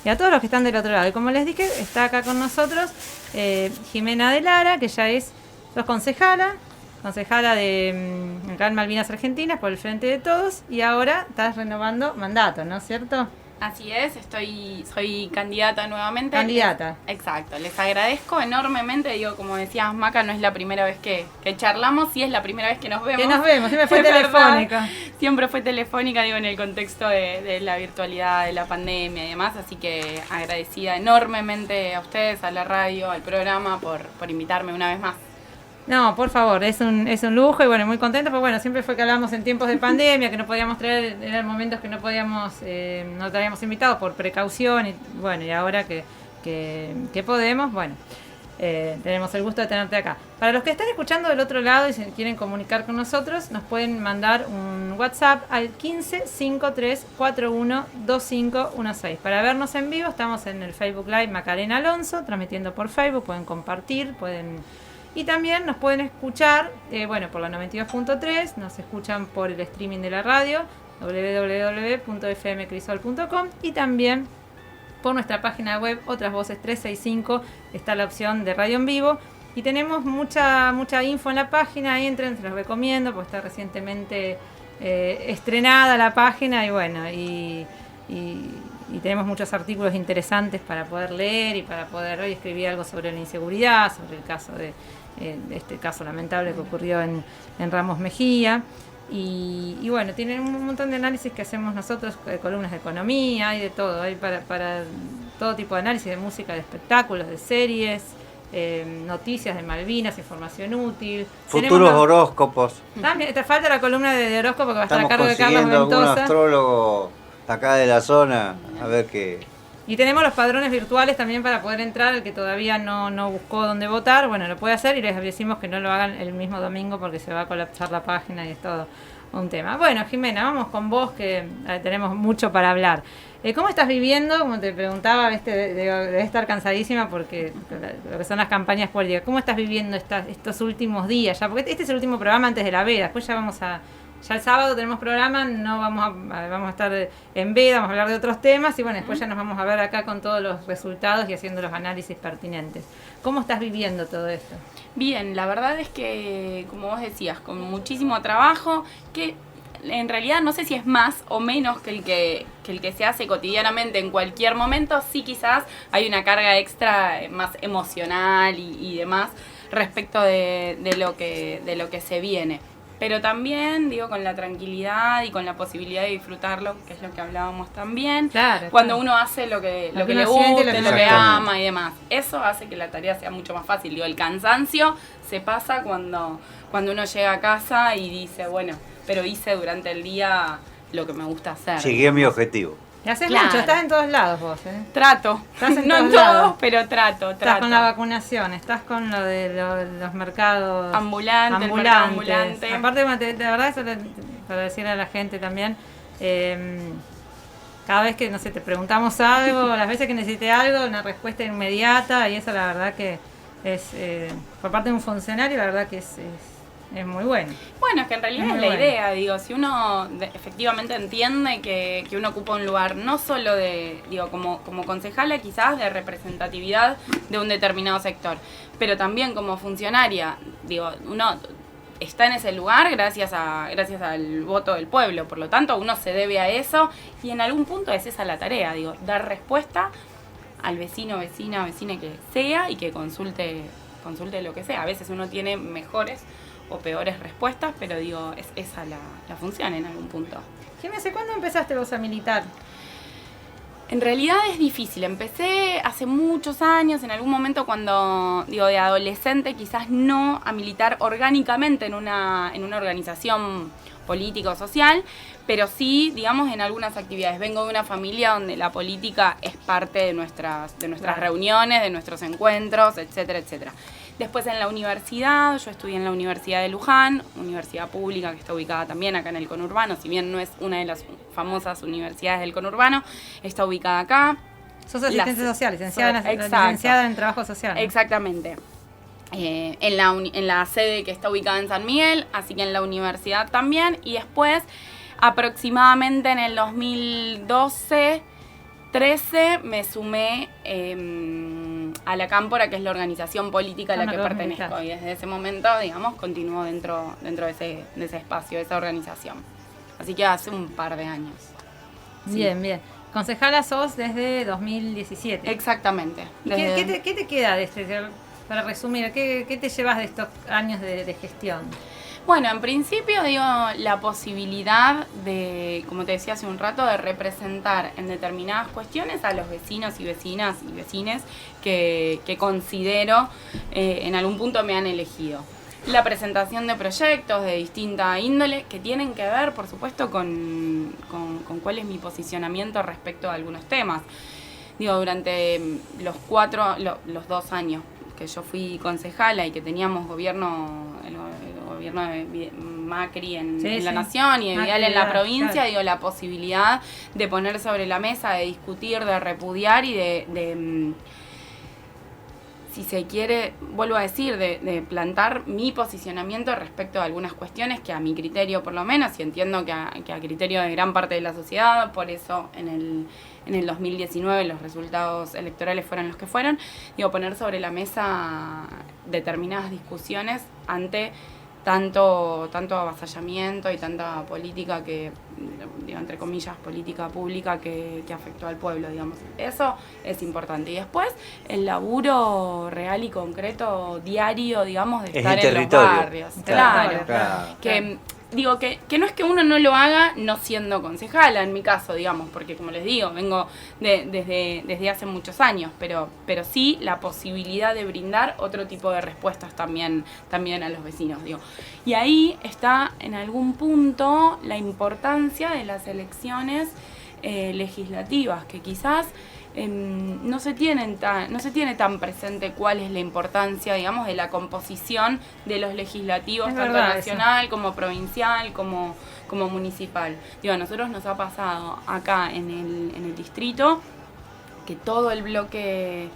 y a todos los que están del otro lado. Y como les dije, está acá con nosotros Jimena de Lara, que ya sos concejala de acá en Malvinas Argentinas por el Frente de Todos, y ahora estás renovando mandato, ¿no es cierto? Así es, soy candidata nuevamente. Candidata. Exacto, les agradezco enormemente, digo, como decías Maca, no es la primera vez que charlamos, sí es la primera vez que nos vemos. Siempre fue telefónica. Siempre fue telefónica, digo, en el contexto de la virtualidad, de la pandemia y demás, así que agradecida enormemente a ustedes, a la radio, al programa, por invitarme una vez más. No, por favor, es un lujo y bueno, muy contenta, porque bueno, siempre fue que hablábamos en tiempos de pandemia, que no podíamos traer, eran momentos que no podíamos, no traíamos invitados por precaución y bueno, y ahora que podemos, bueno, tenemos el gusto de tenerte acá. Para los que están escuchando del otro lado y se quieren comunicar con nosotros, nos pueden mandar un WhatsApp al 15 53 41 2516. Para vernos en vivo, estamos en el Facebook Live Macarena Alonso, transmitiendo por Facebook, pueden compartir, y también nos pueden escuchar, por la 92.3, nos escuchan por el streaming de la radio, www.fmcrisol.com, y también por nuestra página web, Otras Voces 365, está la opción de radio en vivo. Y tenemos mucha info en la página, ahí entren, se los recomiendo, porque está recientemente estrenada la página, y bueno, y tenemos muchos artículos interesantes para poder leer y para poder hoy escribir algo sobre la inseguridad, sobre el caso de este caso lamentable que ocurrió en Ramos Mejía. Y bueno, tienen un montón de análisis que hacemos nosotros, columnas de economía, hay de todo, hay para todo tipo de análisis, de música, de espectáculos, de series, noticias de Malvinas, información útil. Futuros horóscopos. También te falta la columna de horóscopo que va a estar a cargo de Carlos Ventosa. Algún astrólogo acá de la zona, a ver qué. Y tenemos los padrones virtuales también para poder entrar. El que todavía no buscó dónde votar, bueno, lo puede hacer, y les decimos que no lo hagan el mismo domingo porque se va a colapsar la página y es todo un tema. Bueno, Jimena, vamos con vos, que tenemos mucho para hablar. ¿Cómo estás viviendo? Como te preguntaba, debe estar cansadísima porque lo que son las campañas políticas. ¿Cómo estás viviendo estos últimos días ya? Porque este es el último programa antes de la veda, después ya ya el sábado tenemos programa, no vamos a estar en veda, vamos a hablar de otros temas, y bueno, después ya nos vamos a ver acá con todos los resultados y haciendo los análisis pertinentes. ¿Cómo estás viviendo todo esto? Bien, la verdad es que, como vos decías, con muchísimo trabajo, que en realidad no sé si es más o menos que el que se hace cotidianamente en cualquier momento. Sí, quizás hay una carga extra más emocional y demás respecto de lo que se viene. Pero también, digo, con la tranquilidad y con la posibilidad de disfrutarlo, que es lo que hablábamos también, claro, cuando uno hace lo que le gusta, lo que ama y demás. Eso hace que la tarea sea mucho más fácil. Digo, el cansancio se pasa cuando uno llega a casa y dice, bueno, pero hice durante el día lo que me gusta hacer. Llegué a mi objetivo. Y haces mucho, estás en todos lados vos, Trato. No en todos, pero trato. Estás con la vacunación, estás con lo de los mercados ambulantes. Aparte, de verdad, eso para decirle a la gente también, cada vez que, no sé, te preguntamos algo, las veces que necesite algo, una respuesta inmediata, y eso la verdad que es, por parte de un funcionario, la verdad que es muy bueno. Bueno, es que en realidad es la idea, digo, si uno efectivamente entiende que uno ocupa un lugar no solo como concejala quizás de representatividad de un determinado sector, pero también como funcionaria, digo, uno está en ese lugar gracias al voto del pueblo, por lo tanto uno se debe a eso, y en algún punto es esa la tarea, digo, dar respuesta al vecina que sea y que consulte lo que sea. A veces uno tiene mejores o peores respuestas, pero digo, es esa la función en algún punto. Jiménez, ¿cuándo empezaste vos a militar? En realidad es difícil, empecé hace muchos años, en algún momento cuando, de adolescente, quizás no a militar orgánicamente en una organización política o social, pero sí, digamos, en algunas actividades. Vengo de una familia donde la política es parte de nuestras reuniones, de nuestros encuentros, etcétera, etcétera. Después en la universidad, yo estudié en la Universidad de Luján, universidad pública que está ubicada también acá en el conurbano, si bien no es una de las famosas universidades del conurbano, está ubicada acá. Sos asistente social, licenciada en trabajo social, ¿no? Exactamente. En la sede que está ubicada en San Miguel, así que en la universidad también, y después aproximadamente en el 2012 2013 me sumé a la Cámpora, que es la organización política a la que pertenezco. Y desde ese momento, digamos, continúo dentro de ese espacio, de esa organización. Así que hace un par de años. Bien, bien. Concejala sos desde 2017. Exactamente. ¿Qué te queda de para resumir, qué te llevas de estos años de gestión? Bueno, en principio digo la posibilidad de, como te decía hace un rato, de representar en determinadas cuestiones a los vecinos y vecinas y vecines que considero en algún punto me han elegido. La presentación de proyectos de distinta índole que tienen que ver, por supuesto, con cuál es mi posicionamiento respecto a algunos temas. Digo, durante los 2 años que yo fui concejala y que teníamos el gobierno de Macri en la Nación y de Vidal en la provincia, claro. Digo, la posibilidad de poner sobre la mesa, de discutir, de repudiar y de si se quiere, vuelvo a decir, de plantar mi posicionamiento respecto a algunas cuestiones que a mi criterio por lo menos, y entiendo que a criterio de gran parte de la sociedad, por eso en el 2019 los resultados electorales fueron los que fueron, digo, poner sobre la mesa determinadas discusiones ante tanto avasallamiento y tanta política que, digo, entre comillas, política pública que afectó al pueblo, digamos. Eso es importante. Y después, el laburo real y concreto, diario, digamos, de estar en los barrios. Claro. Que digo que no es que uno no lo haga no siendo concejala, en mi caso, digamos, porque como les digo, vengo desde hace muchos años, pero sí la posibilidad de brindar otro tipo de respuestas también a los vecinos, digo. Y ahí está en algún punto la importancia de las elecciones legislativas, que quizás no se tiene tan presente cuál es la importancia, digamos, de la composición de los legislativos, es tanto verdad, nacional como provincial, como municipal. Digo, a nosotros nos ha pasado acá en el distrito que todo el bloque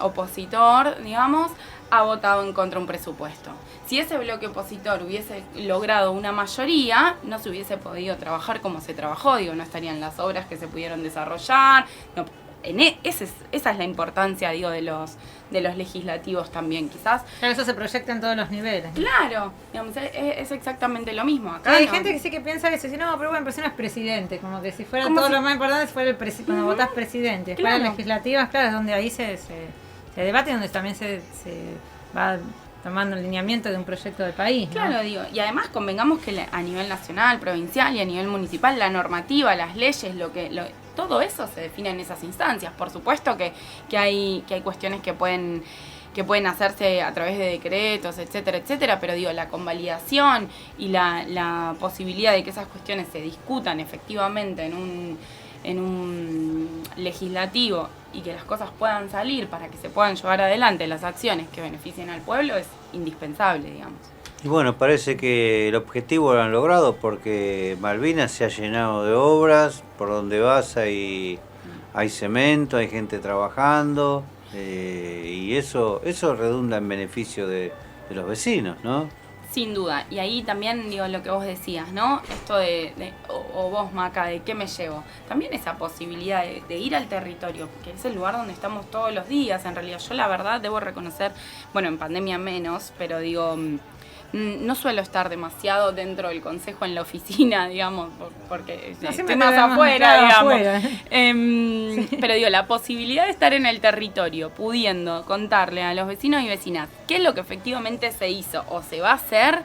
opositor, digamos, ha votado en contra de un presupuesto. Si ese bloque opositor hubiese logrado una mayoría, no se hubiese podido trabajar como se trabajó, digo, no estarían las obras que se pudieron desarrollar. No, esa es la importancia, digo, de los legislativos también, quizás. Claro, eso se proyecta en todos los niveles. Claro, digamos, es exactamente lo mismo. Acá hay gente que sí que piensa que si no, pero bueno, pero si no es presidente, como que si fuera todo lo más importante, si fuera cuando votás presidente. Claro. Fueran legislativas, claro, es donde ahí se debate, donde también se va tomando el lineamiento de un proyecto de país, ¿no? Claro, digo, y además convengamos que a nivel nacional, provincial y a nivel municipal, la normativa, las leyes, todo eso se define en esas instancias. Por supuesto que hay cuestiones que pueden hacerse a través de decretos, etcétera, etcétera, pero digo, la convalidación y la posibilidad de que esas cuestiones se discutan efectivamente en un legislativo y que las cosas puedan salir para que se puedan llevar adelante las acciones que beneficien al pueblo es indispensable, digamos. Y bueno, parece que el objetivo lo han logrado porque Malvinas se ha llenado de obras, por donde vas hay cemento, hay gente trabajando, y eso redunda en beneficio de los vecinos, ¿no? Sin duda, y ahí también digo lo que vos decías, ¿no? Esto o vos, Maca, ¿de qué me llevo? También esa posibilidad de ir al territorio, porque es el lugar donde estamos todos los días, en realidad. Yo la verdad debo reconocer, bueno, en pandemia menos, pero digo, no suelo estar demasiado dentro del consejo en la oficina, digamos, porque estoy más afuera, digamos. Sí. Pero digo, la posibilidad de estar en el territorio, pudiendo contarle a los vecinos y vecinas qué es lo que efectivamente se hizo o se va a hacer,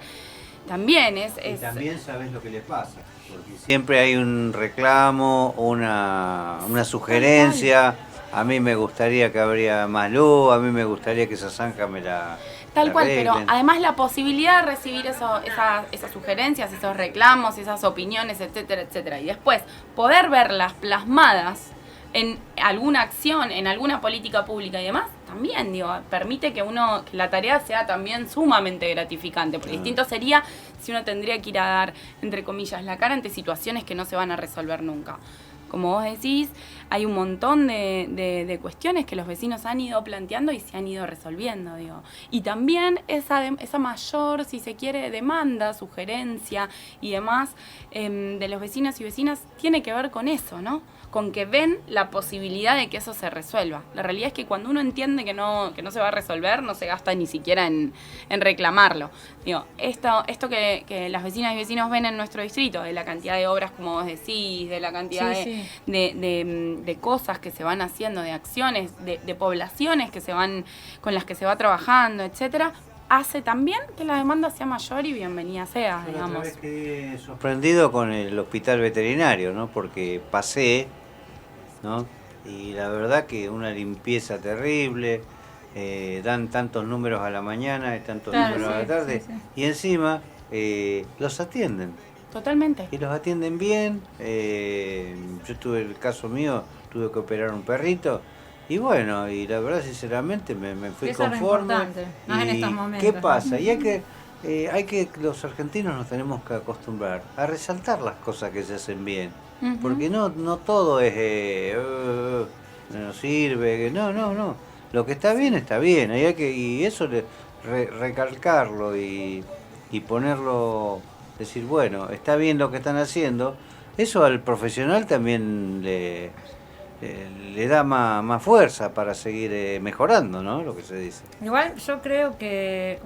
también es... Y también sabes lo que les pasa, porque siempre hay un reclamo, una sugerencia. A mí me gustaría que habría más luz, a mí me gustaría que esa zanja me la... Tal cual, pero además la posibilidad de recibir esas sugerencias, esos reclamos, esas opiniones, etcétera, etcétera, y después poder verlas plasmadas en alguna acción, en alguna política pública y demás, también, digo, permite que la tarea sea también sumamente gratificante, porque distinto sería si uno tendría que ir a dar, entre comillas, la cara ante situaciones que no se van a resolver nunca. Como vos decís, hay un montón de cuestiones que los vecinos han ido planteando y se han ido resolviendo, digo. Y también esa mayor, si se quiere, demanda, sugerencia y demás de los vecinos y vecinas tiene que ver con eso, ¿no? Con que ven la posibilidad de que eso se resuelva. La realidad es que cuando uno entiende que no se va a resolver, no se gasta ni siquiera en reclamarlo. Digo, esto que las vecinas y vecinos ven en nuestro distrito, de la cantidad de obras, como vos decís, de la cantidad de cosas que se van haciendo, de acciones, de poblaciones con las que se va trabajando, etcétera, hace también que la demanda sea mayor y bienvenida sea, Yo digamos. otra vez quedé sorprendido con el hospital veterinario, ¿no? Porque pasé, ¿no? Y la verdad que una limpieza terrible, dan tantos números a la mañana y tantos números a la tarde, y encima los atienden. Totalmente. Y los atienden bien. Yo tuve el caso mío, tuve que operar un perrito. Y bueno, y la verdad, sinceramente, me fui eso conforme. Es importante, más en estos momentos. ¿Qué pasa? Y los argentinos nos tenemos que acostumbrar a resaltar las cosas que se hacen bien. Uh-huh. Porque no todo es no sirve, no. Lo que está bien, y eso recalcarlo y ponerlo, decir, bueno, está bien lo que están haciendo. Eso al profesional también le da más fuerza para seguir mejorando, ¿no? Lo que se dice. Igual yo creo que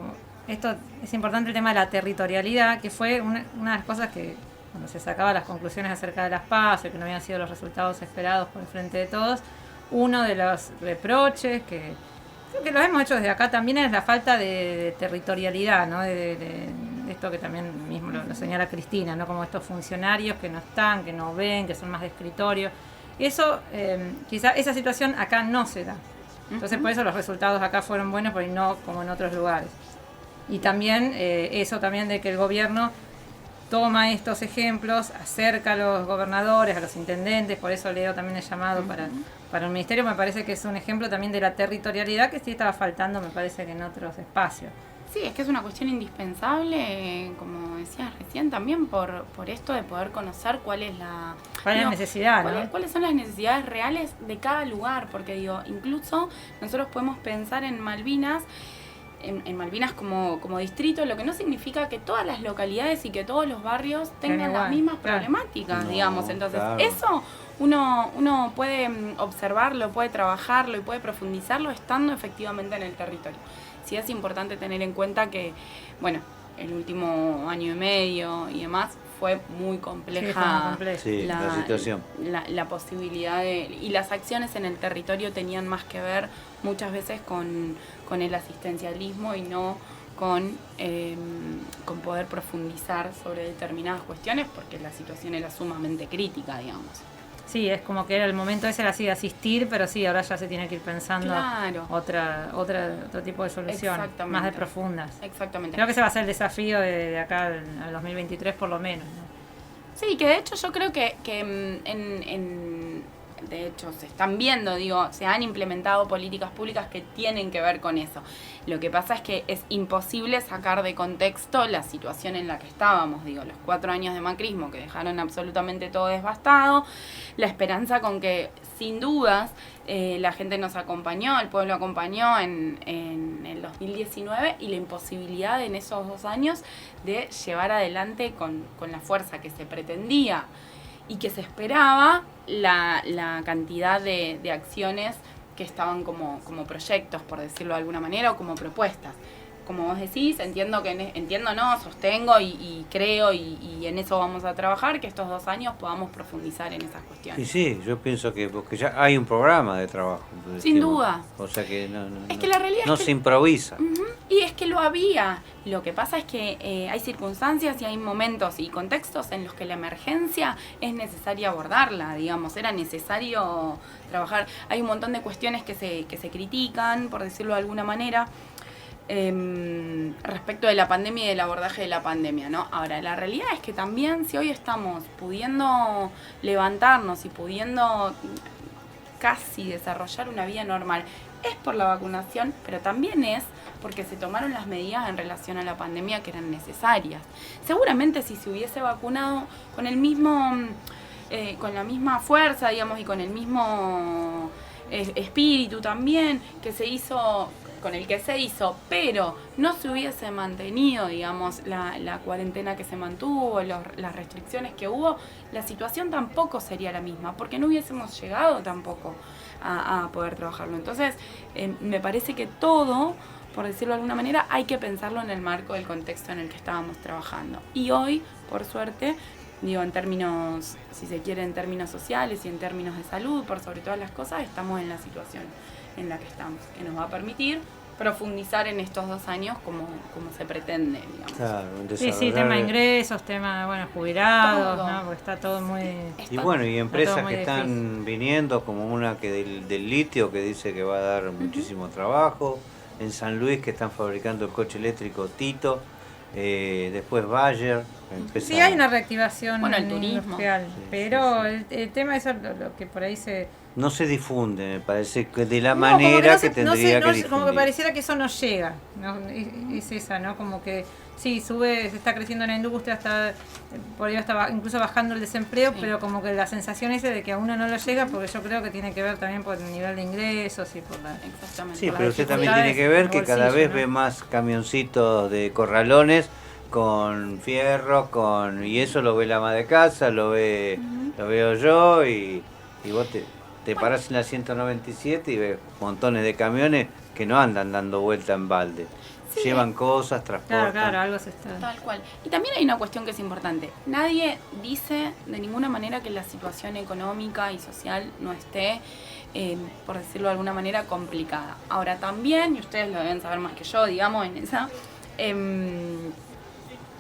esto es importante, el tema de la territorialidad, que fue una de las cosas que cuando se sacaban las conclusiones acerca de las PASO, que no habían sido los resultados esperados por el Frente de Todos, uno de los reproches que creo que lo hemos hecho desde acá también es la falta de territorialidad, ¿no? De esto que también mismo lo señala Cristina, ¿no? Como estos funcionarios que no están, que no ven, que son más de escritorio. Eso, quizá esa situación acá no se da. Entonces, por eso los resultados acá fueron buenos, pero no como en otros lugares. Y también eso también de que el gobierno toma estos ejemplos, acerca a los gobernadores, a los intendentes, por eso leo también el llamado para el ministerio. Me parece que es un ejemplo también de la territorialidad que sí estaba faltando, me parece que en otros espacios. Sí, es que es una cuestión indispensable, como decías recién, también por esto de poder conocer cuál es la necesidad, ¿no? ¿Cuáles son las necesidades reales de cada lugar? Porque incluso nosotros podemos pensar en Malvinas, en Malvinas como distrito, lo que no significa que todas las localidades y que todos los barrios tengan las mismas problemáticas, digamos. Entonces, eso uno puede observarlo, puede trabajarlo y puede profundizarlo estando efectivamente en el territorio. Sí es importante tener en cuenta que, bueno, el último año y medio y demás fue muy compleja la situación. La posibilidad y las acciones en el territorio tenían más que ver muchas veces con el asistencialismo y no con poder profundizar sobre determinadas cuestiones, porque la situación era sumamente crítica, digamos. Sí, es como que era el momento ese era así de asistir, pero sí, ahora ya se tiene que ir pensando otro tipo de solución, más de profundas. Exactamente. Creo que ese va a ser el desafío de acá al 2023 por lo menos, ¿no? Sí, que de hecho yo creo que de hecho se están viendo, se han implementado políticas públicas que tienen que ver con eso. Lo que pasa es que es imposible sacar de contexto la situación en la que estábamos, los 4 años de macrismo que dejaron absolutamente todo devastado, la esperanza con que sin dudas la gente nos acompañó, el pueblo acompañó en el 2019 y la imposibilidad en esos 2 años de llevar adelante con la fuerza que se pretendía y que se esperaba la cantidad de acciones que estaban como proyectos, por decirlo de alguna manera, o como propuestas. Como vos decís, sostengo y creo y en eso vamos a trabajar, que estos 2 años podamos profundizar en esas cuestiones. Y sí, yo pienso que porque ya hay un programa de trabajo. Sin duda. O sea que la realidad no se improvisa. Y es que lo había. Lo que pasa es que hay circunstancias y hay momentos y contextos en los que la emergencia es necesaria abordarla, digamos. Era necesario trabajar. Hay un montón de cuestiones que se critican, por decirlo de alguna manera, respecto de la pandemia y del abordaje de la pandemia, ¿no? Ahora, la realidad es que también si hoy estamos pudiendo levantarnos y pudiendo casi desarrollar una vida normal, es por la vacunación, pero también es porque se tomaron las medidas en relación a la pandemia que eran necesarias. Seguramente si se hubiese vacunado con el mismo con la misma fuerza, digamos, y con el mismo espíritu también que se hizo, con el que se hizo, pero no se hubiese mantenido, digamos, la cuarentena que se mantuvo, las restricciones que hubo, la situación tampoco sería la misma, porque no hubiésemos llegado tampoco a poder trabajarlo. Entonces, me parece que todo, por decirlo de alguna manera, hay que pensarlo en el marco del contexto en el que estábamos trabajando. Y hoy, por suerte, digo, en términos, si se quiere, en términos sociales y en términos de salud, por sobre todas las cosas, estamos en la situación en la que estamos, que nos va a permitir profundizar en estos 2 años como se pretende, digamos. Claro, Sí, tema de ingresos, tema, bueno, jubilados, ¿no? Porque está todo muy... Y bueno, y empresas muy que están difícil. viniendo, como una que del litio, que dice que va a dar muchísimo trabajo. En San Luis, que están fabricando el coche eléctrico Tito. Después Bayer. Sí, hay una reactivación el turismo. industrial, pero el tema es lo que por ahí se... No se difunde, me parece, que de la No, como manera no se- que no se- tendría no que se- difundir. Como que pareciera que eso no llega, ¿no? Es esa, ¿no? Como que sí, se está creciendo la industria, por ahí está incluso bajando el desempleo, Sí. pero como que la sensación esa de que a uno no lo llega, porque yo creo que tiene que ver también por el nivel de ingresos y por la... Exactamente. Sí, por pero las usted también dificultades tiene que ver en que el cada bolsillo, vez ¿no? ve más camioncitos de corralones con fierro, y eso lo ve la ama de casa, lo veo yo, y vos te parás en la 197 y ves montones de camiones que no andan dando vuelta en balde. Sí. Llevan cosas, transportan. Claro, algo se está... Tal cual. Y también hay una cuestión que es importante. Nadie dice de ninguna manera que la situación económica y social no esté, por decirlo de alguna manera, complicada. Ahora también, y ustedes lo deben saber más que yo, digamos, en esa,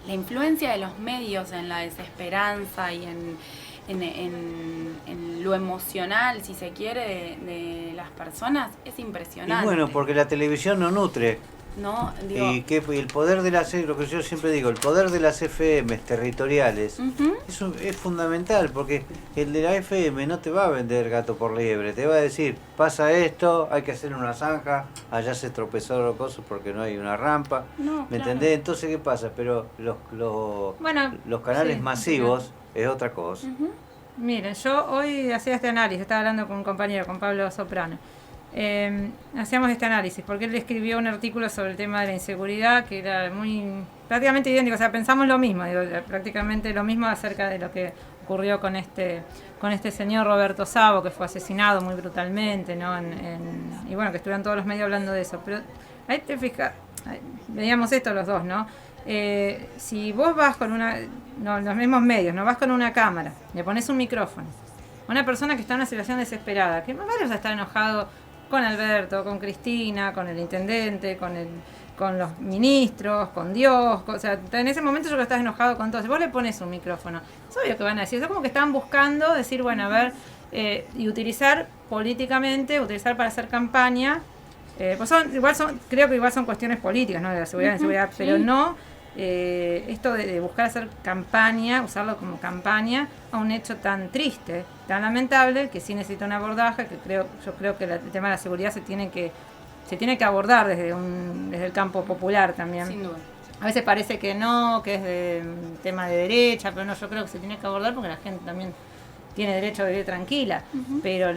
la influencia de los medios en la desesperanza y en lo emocional, si se quiere, de las personas es impresionante. Y bueno, porque la televisión no nutre. ¿No? Digo, Y el poder de lo que yo siempre digo, el poder de las FM territoriales, ujú. eso es fundamental, porque el de la FM no te va a vender gato por liebre, te va a decir, pasa esto, hay que hacer una zanja, allá se tropezó los cosas porque no hay una rampa, No, ¿me claro. entendés? Entonces, ¿qué pasa? Pero los canales sí, masivos es otra cosa. Ujú. Miren, yo hoy hacía este análisis, estaba hablando con un compañero, con Pablo Soprano. Hacíamos este análisis, porque él escribió un artículo sobre el tema de la inseguridad, que era prácticamente idéntico, o sea, pensamos lo mismo, prácticamente lo mismo acerca de lo que ocurrió con este señor Roberto Savo, que fue asesinado muy brutalmente, ¿no? Y bueno, que estuvieron todos los medios hablando de eso. Pero ahí te fijas, veíamos esto los dos, ¿no? Si vos vas con los mismos medios, no vas con una cámara, le pones un micrófono, una persona que está en una situación desesperada, que más vale vas a estar enojado con Alberto, con Cristina, con el intendente, con los ministros, con Dios, o sea, en ese momento yo creo que estás enojado con todos. Si vos le pones un micrófono, es obvio que van a decir, es como que están buscando decir, bueno, a ver, y utilizar políticamente, utilizar para hacer campaña, pues creo que igual son cuestiones políticas, ¿no? De la seguridad, inseguridad, Sí. pero no esto de buscar hacer campaña, usarlo como campaña a un hecho tan triste, tan lamentable, que sí necesita un abordaje, que yo creo que el tema de la seguridad se tiene que abordar desde el campo popular también. Sin duda. A veces parece que no, que es de tema de derecha, pero no, yo creo que se tiene que abordar porque la gente también tiene derecho a vivir tranquila. Ujú. Pero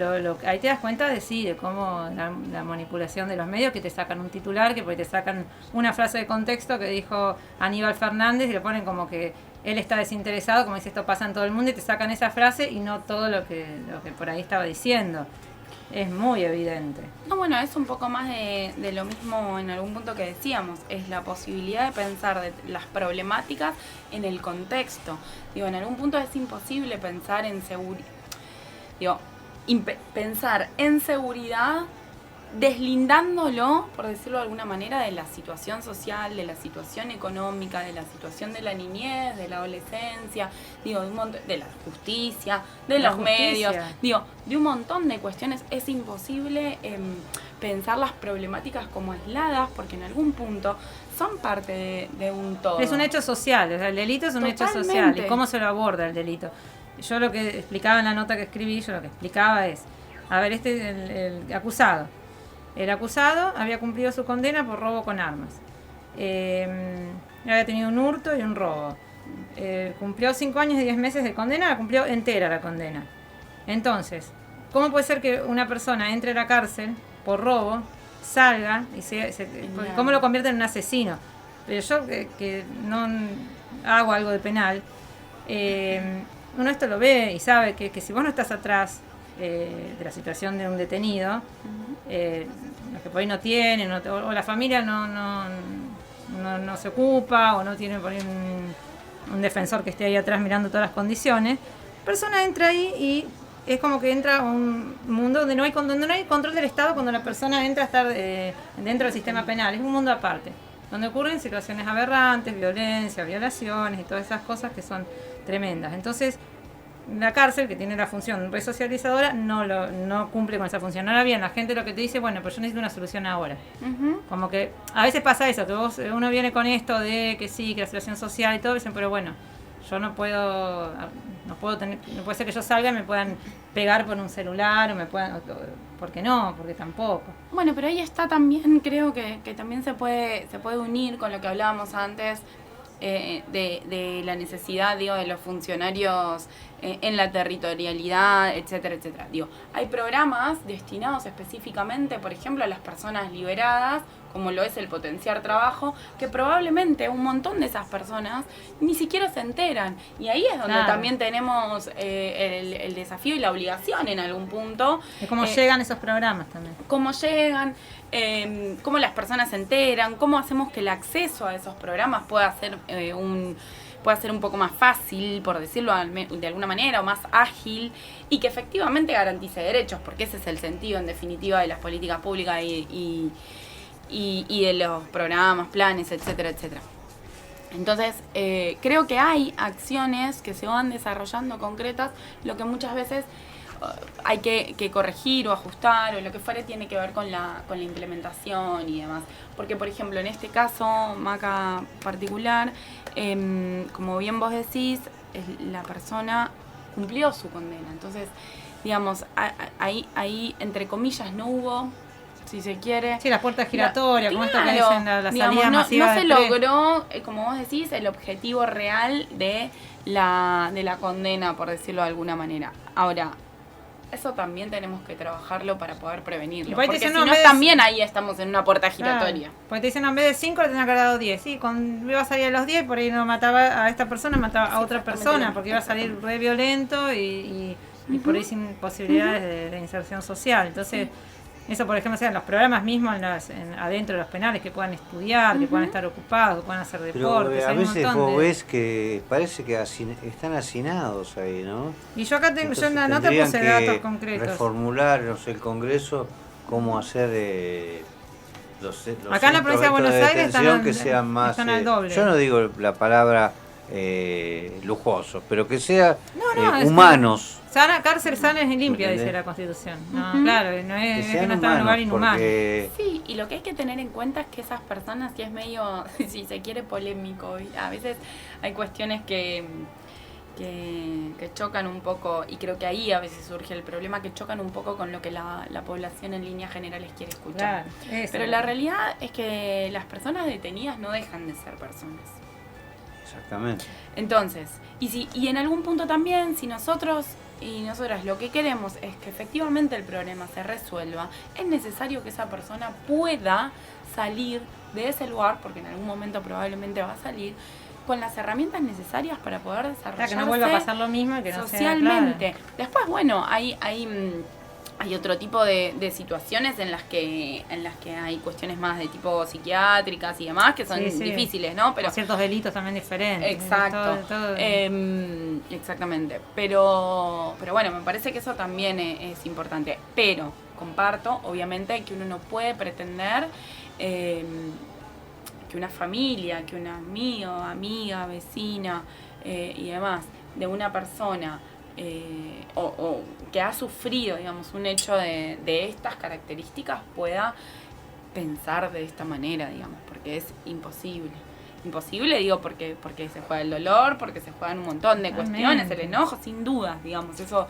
ahí te das cuenta de cómo la manipulación de los medios, que te sacan un titular, que por ahí te sacan una frase de contexto que dijo Aníbal Fernández y le ponen como que él está desinteresado, como dice, esto pasa en todo el mundo, y te sacan esa frase y no todo lo que por ahí estaba diciendo. Es muy evidente. No, bueno, es un poco más de lo mismo en algún punto que decíamos, es la posibilidad de pensar de las problemáticas en el contexto. Digo, en algún punto es imposible pensar en seguridad. Digo, pensar en seguridad deslindándolo, por decirlo de alguna manera, de la situación social, de la situación económica, de la situación de la niñez, de la adolescencia, digo, de la justicia, de La los justicia. medios, digo, de un montón de cuestiones. Es imposible pensar las problemáticas como aisladas, porque en algún punto son parte de un todo. Es un hecho social, o sea, el delito es un hecho Totalmente. social. ¿Y cómo se lo aborda el delito? Yo lo que explicaba en la nota que escribí, lo que explicaba es, a ver, el acusado. El acusado había cumplido su condena por robo con armas. Había tenido un hurto y un robo. cumplió 5 años y 10 meses de condena, la cumplió entera la condena. Entonces, ¿cómo puede ser que una persona entre a la cárcel por robo, salga y cómo lo convierte en un asesino? Pero yo que no hago algo de penal, uno esto lo ve y sabe que si vos no estás atrás de la situación de un detenido, los que por ahí no tienen, o la familia no se ocupa, o no tiene por ahí un defensor que esté ahí atrás mirando todas las condiciones, la persona entra ahí y es como que entra a un mundo donde no hay control del Estado cuando la persona entra a estar dentro del sistema penal. Es un mundo aparte, donde ocurren situaciones aberrantes, violencia, violaciones y todas esas cosas que son tremendas. Entonces, la cárcel, que tiene la función resocializadora, no cumple con esa función. Ahora bien, la gente lo que te dice, bueno, pero yo necesito una solución ahora. Como que a veces pasa eso, que uno viene con esto de que sí, que la situación social y todo, dicen, pero bueno, yo no puede ser que yo salga y me puedan pegar por un celular, ¿por qué no? Porque tampoco. Bueno, pero ahí está también, creo que también se puede unir con lo que hablábamos antes, de la necesidad, digo, de los funcionarios en la territorialidad, etcétera, etcétera. Digo, hay programas destinados específicamente, por ejemplo, a las personas liberadas, como lo es el potenciar trabajo, que probablemente un montón de esas personas ni siquiera se enteran. Y ahí es donde también tenemos el desafío y la obligación en algún punto. De cómo llegan esos programas también. Cómo llegan, cómo las personas se enteran, cómo hacemos que el acceso a esos programas pueda ser un poco más fácil, por decirlo de alguna manera, o más ágil, y que efectivamente garantice derechos, porque ese es el sentido, en definitiva, de las políticas públicas y de los programas, planes, etcétera, etcétera. Entonces, creo que hay acciones que se van desarrollando concretas, lo que muchas veces hay que corregir o ajustar o lo que fuere tiene que ver con la implementación y demás. Porque, por ejemplo, en este caso, Maca particular, como bien vos decís, la persona cumplió su condena. Entonces, digamos, ahí entre comillas, no hubo, si se quiere. Sí, la puerta giratoria, como esto que dicen la salida masiva. No se logró, como vos decís, el objetivo real de la condena, por decirlo de alguna manera. Ahora, eso también tenemos que trabajarlo para poder prevenirlo. Porque si no, también ahí estamos en una puerta giratoria. Claro, porque te dicen, en vez de 5 le tenían que haber dado 10. Sí, cuando iba a salir a los 10, por ahí no mataba a esta persona, mataba a otra persona, porque iba a salir re violento y por ahí sin posibilidades de inserción social. Entonces, eso, por ejemplo, sean los programas mismos adentro de los penales, que puedan estudiar, que puedan estar ocupados, que puedan hacer deportes. Pero a veces vos ves que parece que están hacinados ahí, ¿no? Y yo acá tengo, yo en la nota puse datos concretos. Reformular, no sé, el Congreso, cómo hacer los acá en la provincia de Buenos Aires que sean más, al doble. Yo no digo la palabra lujosos, pero que sean humanos. Cárcel sana y limpia, dice la Constitución. No, claro, no es que no está en un lugar inhumano. Sí, y lo que hay que tener en cuenta es que esas personas, si es medio, si se quiere, polémico, a veces hay cuestiones que chocan un poco, y creo que ahí a veces surge el problema, que chocan un poco con lo que la población en líneas generales quiere escuchar. Claro, pero la realidad es que las personas detenidas no dejan de ser personas. Exactamente. Entonces, y en algún punto también, si nosotros y nosotras lo que queremos es que efectivamente el problema se resuelva, es necesario que esa persona pueda salir de ese lugar, porque en algún momento probablemente va a salir, con las herramientas necesarias para poder desarrollarse, que no vuelva a pasar lo mismo, que no socialmente. Sea, claro. Después, bueno, hay otro tipo de situaciones en las que hay cuestiones más de tipo psiquiátricas y demás que son difíciles, ¿no? Pero ciertos delitos también diferentes. Exacto. Todo. Exactamente. Pero bueno, me parece que eso también es importante. Pero comparto, obviamente, que uno no puede pretender que una familia, que un amigo, amiga, vecina y demás, de una persona o que ha sufrido, digamos, un hecho de estas características pueda pensar de esta manera, digamos, porque es imposible. Imposible, digo, porque se juega el dolor, porque se juegan un montón de cuestiones, el enojo, sin dudas, digamos, eso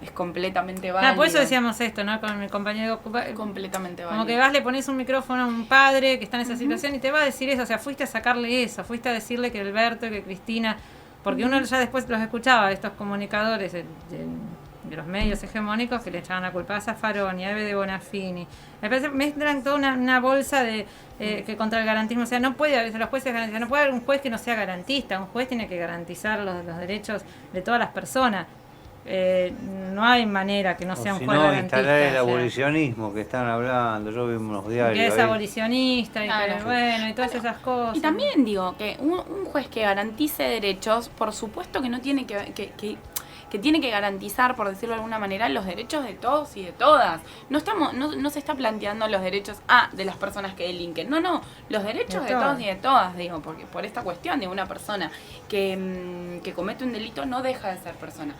es completamente válido. Por eso decíamos esto, ¿no? Con mi compañero, completamente válido. como que le pones un micrófono a un padre que está en esa situación y te va a decir eso, o sea, fuiste a sacarle eso, fuiste a decirle que Alberto, que Cristina, porque uno ya después los escuchaba, estos comunicadores de los medios hegemónicos que le echaban la culpa a Zaffaroni, a Eve de Bonafini. Me parece mezclan toda una bolsa de que contra el garantismo, o sea, no puede haber, los jueces garantizan, no puede haber un juez que no sea garantista, un juez tiene que garantizar los derechos de todas las personas. No hay manera que no sea un juez garantista. Instalar el abolicionismo que están hablando, yo vi unos diarios. Que es abolicionista y claro. que, bueno, y todas esas cosas. Y también digo que un juez que garantice derechos, por supuesto que no tiene que tiene que garantizar, por decirlo de alguna manera, los derechos de todos y de todas. No se está planteando los derechos de las personas que delinquen. No, los derechos de todos y de todas, digo, porque por esta cuestión de una persona que comete un delito no deja de ser persona.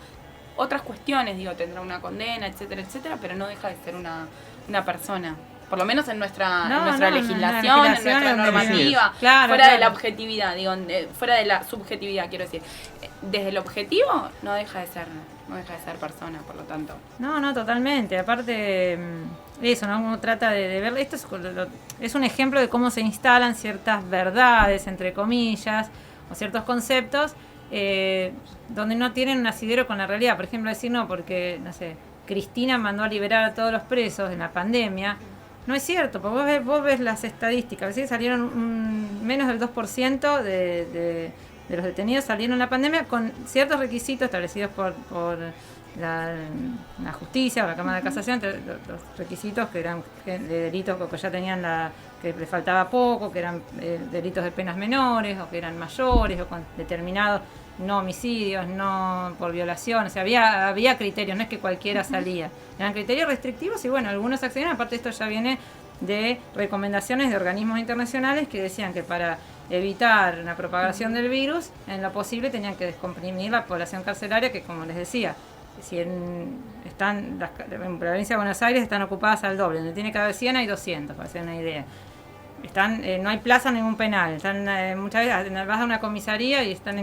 Otras cuestiones, digo, tendrá una condena, etcétera, etcétera, pero no deja de ser una persona. Por lo menos en nuestra legislación, en nuestra normativa, fuera de la objetividad, digo, fuera de la subjetividad, quiero decir. Desde el objetivo no deja de ser persona, por lo tanto. No, totalmente. Aparte, eso, ¿no? Uno trata de ver, esto es un ejemplo de cómo se instalan ciertas verdades, entre comillas, o ciertos conceptos, donde no tienen un asidero con la realidad. Por ejemplo, decir, no, porque, no sé, Cristina mandó a liberar a todos los presos en la pandemia. No es cierto, porque vos ves las estadísticas, a veces salieron menos del 2% de los detenidos salieron en la pandemia con ciertos requisitos establecidos por la justicia o la Cámara de Casación, los requisitos que eran de delitos que ya tenían que les faltaba poco, que eran delitos de penas menores o que eran mayores o con determinados no homicidios, no por violación, o sea, había criterios, no es que cualquiera salía, eran criterios restrictivos y bueno, algunos accedieron, aparte esto ya viene de recomendaciones de organismos internacionales que decían que para evitar la propagación del virus, en lo posible tenían que descomprimir la población carcelaria, que como les decía, si en la provincia de Buenos Aires están ocupadas al doble, donde tiene que haber 100 hay 200, para hacer una idea. No hay plaza en ningún penal, muchas veces vas a una comisaría y están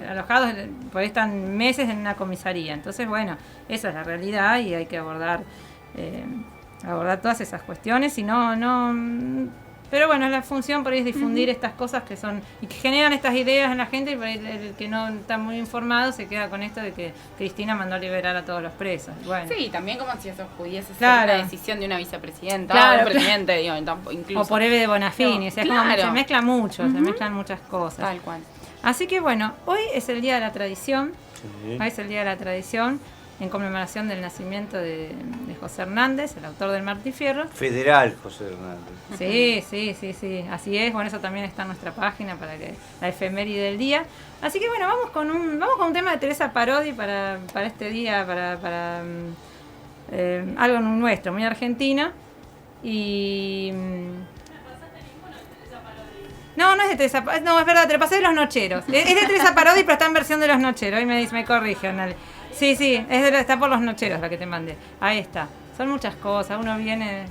alojados, por ahí están meses en una comisaría. Entonces, bueno, esa es la realidad y hay que abordar todas esas cuestiones y pero bueno, la función por ahí es difundir estas cosas que son y que generan estas ideas en la gente y por ahí el que no está muy informado se queda con esto de que Cristina mandó a liberar a todos los presos. Bueno. Sí, también como si eso pudiese ser una decisión de una vicepresidenta o un presidente, digo, incluso. O por Eve de Bonafini, o sea, como se mezcla mucho, se mezclan muchas cosas. Tal cual. Así que bueno, hoy es el Día de la Tradición, hoy es el Día de la Tradición, en conmemoración del nacimiento de José Hernández, el autor del Martí Fierro. Federal José Hernández. Sí, así es. Bueno, eso también está en nuestra página para que la efeméride del día. Así que bueno, vamos con un tema de Teresa Parodi para este día, para algo nuestro, muy argentino. Y no es de Teresa Parodi, no, es verdad, te lo pasé de Los Nocheros. Es de Teresa Parodi, pero está en versión de Los Nocheros. Ahí me corrigen, dale. Sí, está por Los Nocheros la que te mandé. Ahí está. Son muchas cosas, uno viene...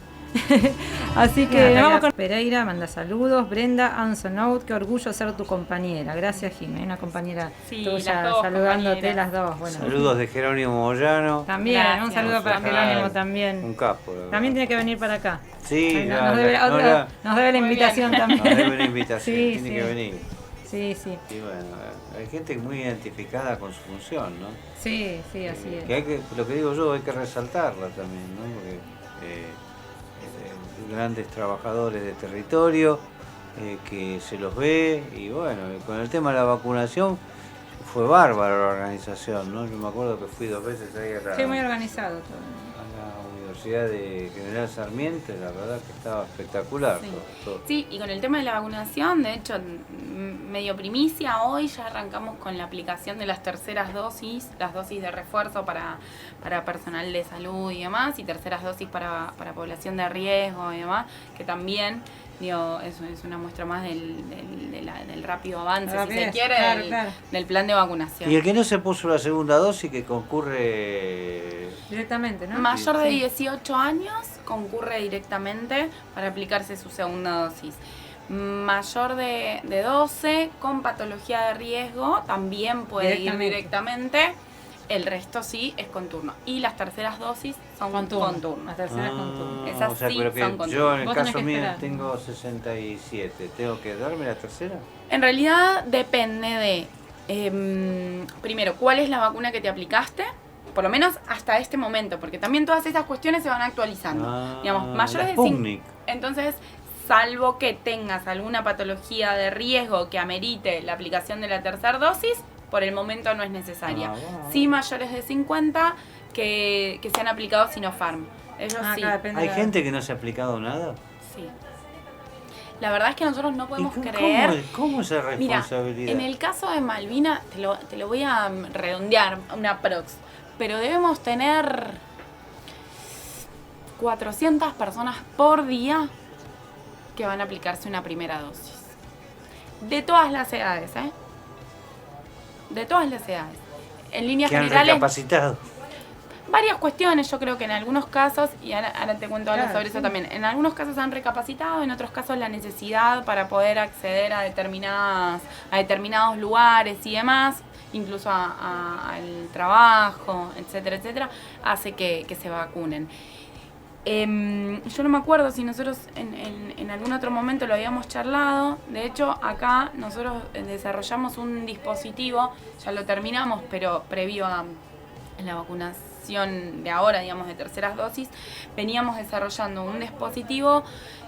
Así que vamos con Pereira, manda saludos. Brenda Ansonout, qué orgullo ser tu compañera. Gracias, Jimé, una compañera tuya, saludándote las dos. Bueno. Saludos de Jerónimo Moyano. También, gracias. Un saludo para Jerónimo también. Un capo. También tiene que venir para acá. Sí, nos debe la invitación también. Nos debe la invitación, tiene que venir. Sí. Y bueno, hay gente muy identificada con su función, ¿no? Sí, así es. Que lo que digo yo, hay que resaltarla también, ¿no? Porque grandes trabajadores de territorio, que se los ve, y bueno, con el tema de la vacunación fue bárbara la organización, ¿no? Yo me acuerdo que fui 2 veces ahí Sí, muy organizado todo. Universidad de General Sarmiento, la verdad que estaba espectacular. Sí. Todo. Sí, y con el tema de la vacunación, de hecho, medio primicia, hoy ya arrancamos con la aplicación de las terceras dosis, las dosis de refuerzo para personal de salud y demás, y terceras dosis para población de riesgo y demás, que también es una muestra más del rápido avance, si se quiere, del plan de vacunación. Y el que no se puso la segunda dosis, que concurre directamente, ¿no? Mayor de 18 años concurre directamente para aplicarse su segunda dosis. Mayor de 12 con patología de riesgo también puede ir directamente. El resto sí es con turno. Y las terceras dosis son con turno. Las terceras con turno. Esas o sea, sí pero que son con yo turno. en el Vos tenés caso que mío esperar. tengo 67. ¿Tengo que darme la tercera? En realidad depende de, primero, cuál es la vacuna que te aplicaste, por lo menos hasta este momento, porque también todas esas cuestiones se van actualizando. Digamos, mayores de 5. Sputnik. Entonces, salvo que tengas alguna patología de riesgo que amerite la aplicación de la tercera dosis, por el momento no es necesaria. Wow. Sí, mayores de 50 que se han aplicado Sinopharm. Ellos sí. Acá depende ¿Hay de la- gente que no se ha aplicado nada? Sí. La verdad es que nosotros no ¿Y podemos cómo- creer. ¿Cómo esa Mira, responsabilidad? en el caso de Malvina, te lo voy a redondear, una prox, pero debemos tener 400 personas por día que van a aplicarse una primera dosis. De todas las edades, ¿eh? De todas las edades. En líneas Que han generales, recapacitado. varias cuestiones, yo creo que en algunos casos, y ahora te cuento algo Claro, sobre eso sí. también, en algunos casos han recapacitado, en otros casos la necesidad para poder acceder a determinados lugares y demás, incluso al trabajo, etcétera, etcétera, hace que se vacunen. Yo no me acuerdo si nosotros en algún otro momento lo habíamos charlado. De hecho, acá nosotros desarrollamos un dispositivo, ya lo terminamos, pero previo a la vacunación de ahora, digamos, de terceras dosis, veníamos desarrollando un dispositivo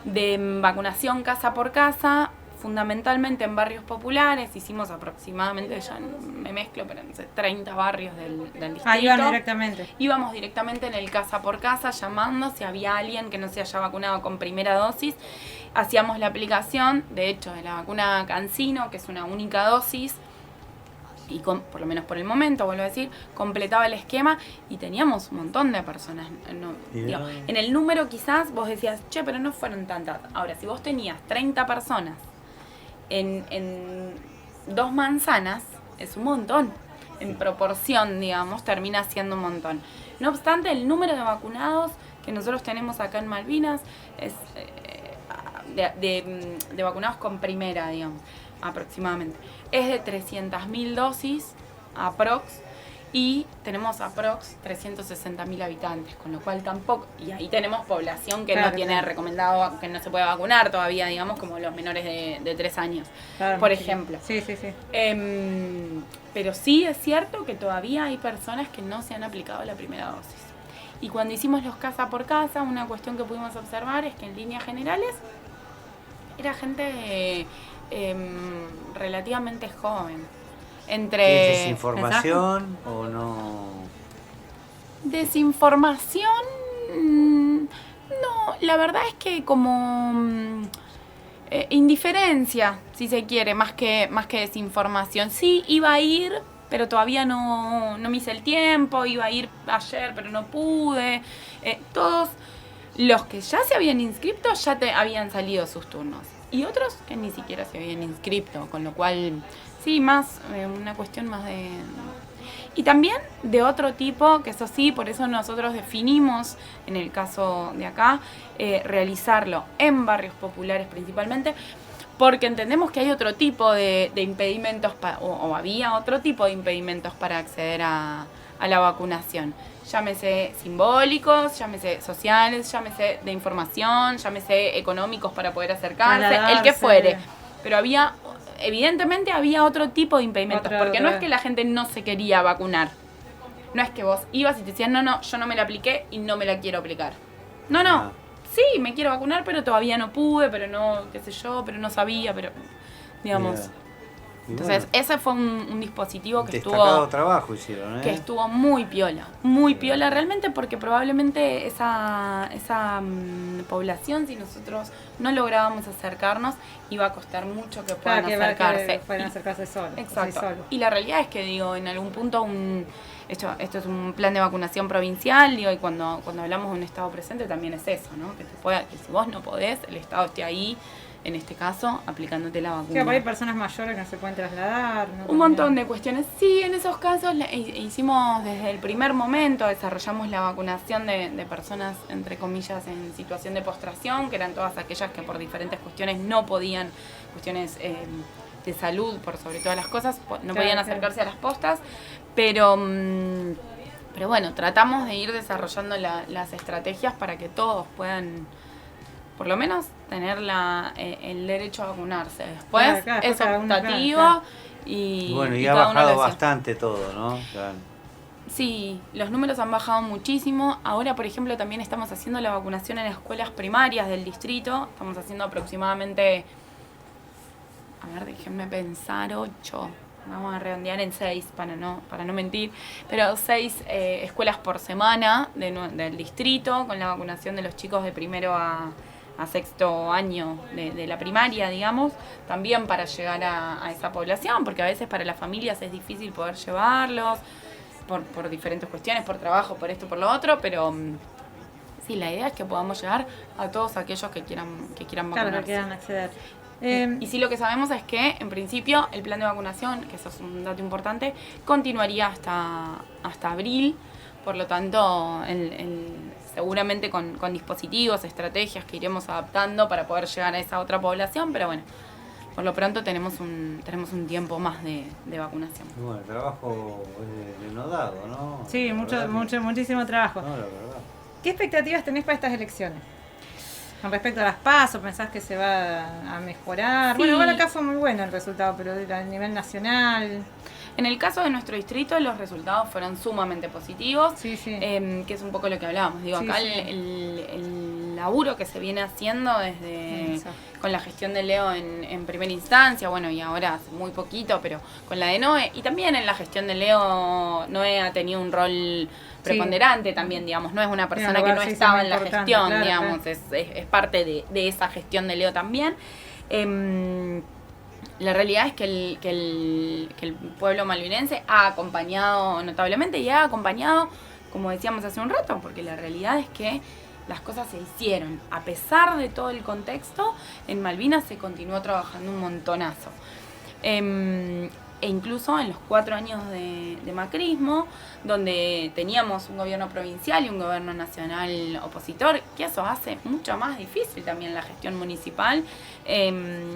de vacunación casa por casa, fundamentalmente en barrios populares. Hicimos aproximadamente, ya me mezclo, pero no sé, 30 barrios del distrito. Ahí van directamente. Íbamos directamente en el casa por casa llamando si había alguien que no se haya vacunado con primera dosis. Hacíamos la aplicación, de hecho, de la vacuna CanSino, que es una única dosis, y por lo menos por el momento, vuelvo a decir, completaba el esquema y teníamos un montón de personas. Digo, en el número quizás vos decías, che, pero no fueron tantas. Ahora, si vos tenías 30 personas en 2 manzanas, es un montón. En proporción, digamos, termina siendo un montón. No obstante, el número de vacunados que nosotros tenemos acá en Malvinas es de vacunados con primera, digamos, aproximadamente. Es de 300.000 dosis, aprox, y tenemos aprox 360.000 habitantes, con lo cual tampoco, y ahí tenemos población que Claro, no tiene claro. recomendado, que no se puede vacunar todavía, digamos, como los menores de 3 años, Claro, por sí. ejemplo. Sí, sí, sí. Pero sí es cierto que todavía hay personas que no se han aplicado la primera dosis. Y cuando hicimos los casa por casa, una cuestión que pudimos observar es que en líneas generales era gente relativamente joven. Entre ¿Es desinformación o no? desinformación, no, la verdad es que como indiferencia, si se quiere, más que desinformación. Sí, iba a ir, pero todavía no me hice el tiempo, iba a ir ayer, pero no pude. Todos los que ya se habían inscrito ya habían salido sus turnos. Y otros que ni siquiera se habían inscrito, con lo cual, sí, más una cuestión más de... Y también de otro tipo, que eso sí, por eso nosotros definimos, en el caso de acá, realizarlo en barrios populares principalmente, porque entendemos que hay otro tipo de impedimentos, o había otro tipo de impedimentos para acceder a la vacunación. Llámese simbólicos, llámese sociales, llámese de información, llámese económicos para poder acercarse, el que fuere. Pero evidentemente había otro tipo de impedimentos, porque no es que la gente no se quería vacunar. No es que vos ibas y te decían, no, yo no me la apliqué y no me la quiero aplicar. No, Ah. sí, me quiero vacunar, pero todavía no pude, pero no, qué sé yo, pero no sabía, pero digamos... Mira. Y Entonces, bueno, ese fue un dispositivo que destacado trabajo hicieron, ¿eh? que estuvo muy piola realmente, porque probablemente esa población, si nosotros no lográbamos acercarnos, iba a costar mucho que puedan acercarse. Que puedan acercarse solos. Exacto. Solos. Y la realidad es que, digo, en algún punto esto es un plan de vacunación provincial, digo, y cuando hablamos de un Estado presente también es eso, ¿no? Que si vos no podés, el Estado esté ahí, en este caso, aplicándote la vacuna. Sí, porque hay personas mayores que no se pueden trasladar. ¿no? Un montón de cuestiones. Sí, en esos casos hicimos desde el primer momento, desarrollamos la vacunación de personas, entre comillas, en situación de postración, que eran todas aquellas que por diferentes cuestiones no podían, cuestiones de salud por sobre todas las cosas, no podían acercarse a las postas, Pero bueno, tratamos de ir desarrollando las estrategias para que todos puedan, por lo menos, tener el derecho a vacunarse. Después Claro, es optativo. claro. Y bueno, y y ha cada uno bajado lo decide. bastante todo, ¿no? Claro. Sí, los números han bajado muchísimo. Ahora, por ejemplo, también estamos haciendo la vacunación en escuelas primarias del distrito. Estamos haciendo aproximadamente, a ver, déjenme pensar, 8. Vamos a redondear en 6 para no mentir. Pero 6 escuelas por semana del distrito con la vacunación de los chicos de primero a sexto año de la primaria, digamos, también para llegar a esa población, porque a veces para las familias es difícil poder llevarlos por diferentes cuestiones, por trabajo, por esto, por lo otro, pero sí, la idea es que podamos llegar a todos aquellos que quieran vacunarse. Claro, que quieran acceder. Y sí, lo que sabemos es que, en principio, el plan de vacunación, que eso es un dato importante, continuaría hasta abril. Por lo tanto, seguramente con dispositivos, estrategias que iremos adaptando para poder llegar a esa otra población, pero bueno, por lo pronto tenemos un tiempo más de vacunación. Bueno, el trabajo es denodado, ¿no? Sí, muchísimo trabajo. No, la verdad. ¿Qué expectativas tenés para estas elecciones? Con respecto a las PASO, ¿pensás que se va a mejorar? Sí. Bueno, igual acá fue muy bueno el resultado, pero a nivel nacional... En el caso de nuestro distrito, los resultados fueron sumamente positivos, Sí. Que es un poco lo que hablábamos. Digo, Sí, acá sí. el laburo que se viene haciendo desde Eso. con la gestión de Leo en primera instancia, bueno, y ahora hace muy poquito, pero con la de Noé, y también en la gestión de Leo, Noé ha tenido un rol preponderante también, digamos, no es una persona que no estaba en la gestión, claro, digamos, claro. es parte de esa gestión de Leo también. La realidad es que el pueblo malvinense ha acompañado notablemente y ha acompañado, como decíamos hace un rato, porque la realidad es que las cosas se hicieron. A pesar de todo el contexto, en Malvinas se continuó trabajando un montonazo. E incluso en los 4 años de macrismo, donde teníamos un gobierno provincial y un gobierno nacional opositor, que eso hace mucho más difícil también la gestión municipal,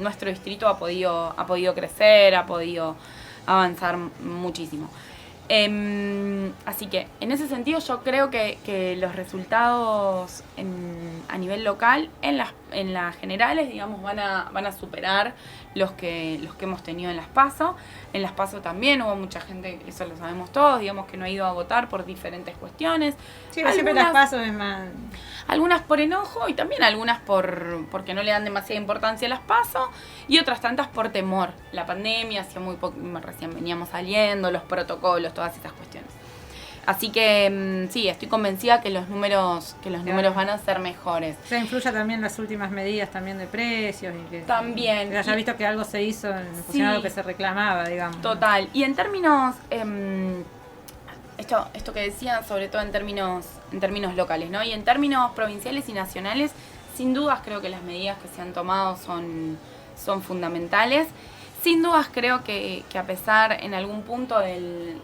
nuestro distrito ha podido crecer, ha podido avanzar muchísimo. Así que en ese sentido yo creo que los resultados a nivel local en las generales, digamos, van a superar los que hemos tenido en las PASO. En las PASO también hubo mucha gente, eso lo sabemos todos, digamos, que no ha ido a votar por diferentes cuestiones. Sí, siempre las PASO es más... Algunas por enojo y también algunas porque no le dan demasiada importancia a las PASO y otras tantas por temor. La pandemia, hacía muy poco, recién veníamos saliendo, los protocolos, todas esas cuestiones. Así que sí, estoy convencida que los números van a ser mejores. O sea, influye también las últimas medidas también de precios y que También. que haya visto que algo se hizo en función a lo que se reclamaba, digamos. Total. Y en términos esto que decía, sobre todo en términos locales, ¿no? Y en términos provinciales y nacionales, sin dudas creo que las medidas que se han tomado son fundamentales. Sin dudas creo que a pesar en algún punto del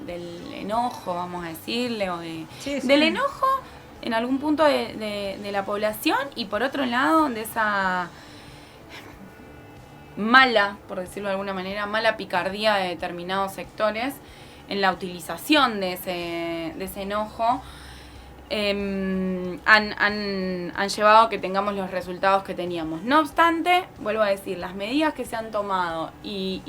enojo, vamos a decirle, o del enojo en algún punto de la población, y por otro lado de esa mala, por decirlo de alguna manera, mala picardía de determinados sectores en la utilización de ese enojo, han llevado a que tengamos los resultados que teníamos. No obstante, vuelvo a decir, las medidas que se han tomado y